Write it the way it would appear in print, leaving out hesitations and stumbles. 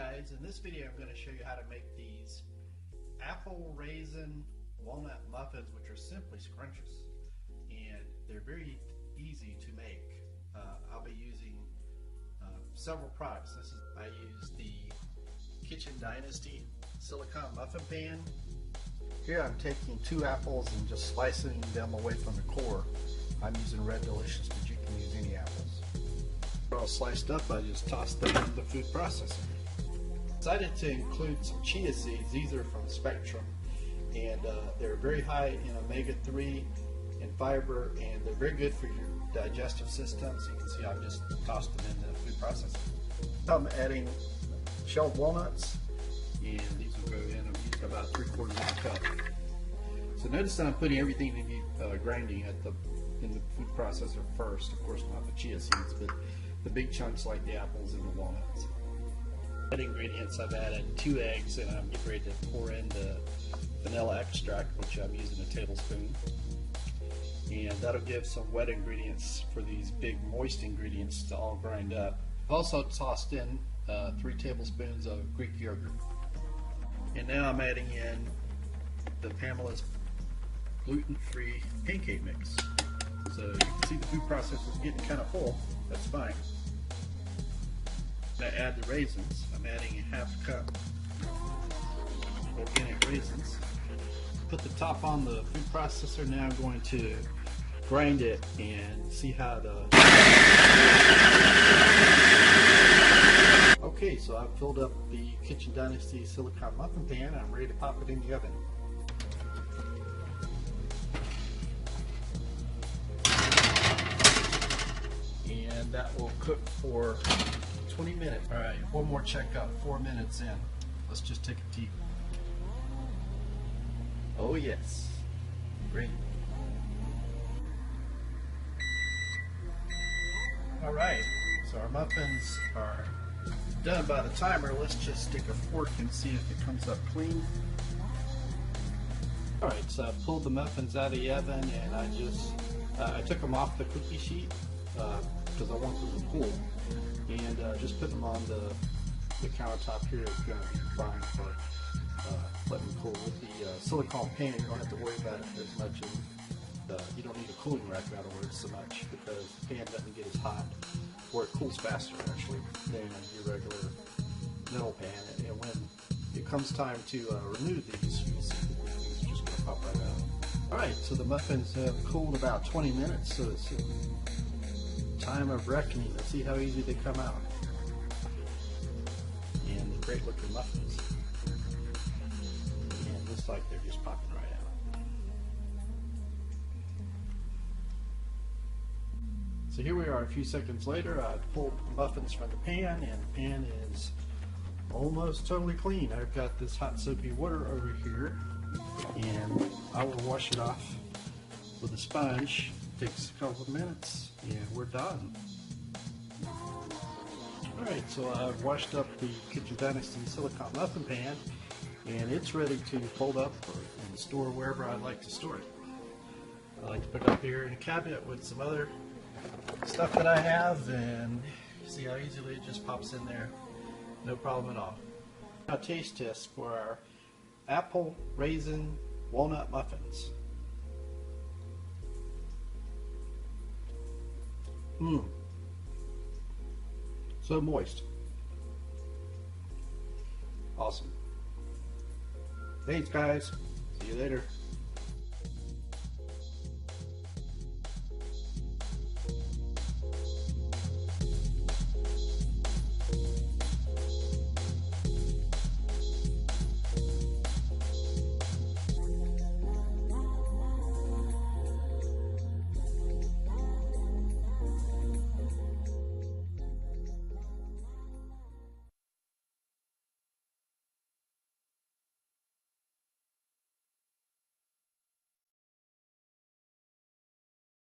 guys, in this video I'm going to show you how to make these apple raisin walnut muffins, which are simply scrumptious, and they're very easy to make. I'll be using several products. I use the Kitchen Dynasty silicone muffin pan. Here I'm taking 2 apples and just slicing them away from the core. I'm using Red Delicious, but you can use any apples. They're all sliced up. I just toss them in the food processor. Decided to include some chia seeds. These are from Spectrum, and they're very high in omega-3 and fiber, and they're very good for your digestive system. So you can see I've just tossed them in the food processor. I'm adding shelled walnuts, and these will go in. I'm using about 3/4 of a cup. So notice that I'm putting everything in grinding in the food processor first. Of course, not the chia seeds, but the big chunks like the apples and the walnuts. Ingredients, I've added 2 eggs, and I'm getting ready to pour in the vanilla extract, which I'm using a tablespoon, and that'll give some wet ingredients for these big moist ingredients to all grind up. I've also tossed in 3 tablespoons of Greek yogurt, and now I'm adding in the Pamela's gluten-free pancake mix. So you can see the food processor is getting kind of full. That's fine. I add the raisins. I'm adding a 1/2 cup organic raisins. Put the top on the food processor. Now I'm going to grind it and see how Okay, so I've filled up the Kitchen Dynasty silicone muffin pan. I'm ready to pop it in the oven. And that will cook for 20 minutes. All right, one more checkup, 4 minutes in. Let's just take a peek. Oh yes, great. All right, so our muffins are done by the timer. Let's just stick a fork and see if it comes up clean. All right, so I pulled the muffins out of the oven, and I took them off the cookie sheet because I want them to cool. And just putting them on the countertop here is going to be fine for letting them cool. With the silicone pan, you don't have to worry about it as much as you don't need a cooling rack, in other words, so much, because the pan doesn't get as hot, or it cools faster actually than your regular metal pan. And when it comes time to remove these, you'll see it's just going to pop right out. Alright, so the muffins have cooled about 20 minutes, so it's time of reckoning. Let's see how easy they come out. And the great looking muffins. And looks like they're just popping right out. So here we are a few seconds later. I pulled the muffins from the pan, and the pan is almost totally clean. I've got this hot soapy water over here, and I will wash it off with a sponge. Takes a couple of minutes, and we're done. Alright, so I've washed up the Kitchen Dynasty silicone muffin pan, and it's ready to fold up and store wherever I'd like to store it. I like to put it up here in a cabinet with some other stuff that I have, and see how easily it just pops in there. No problem at all. Now, taste test for our apple raisin walnut muffins. So moist. Awesome. Thanks, guys. See you later.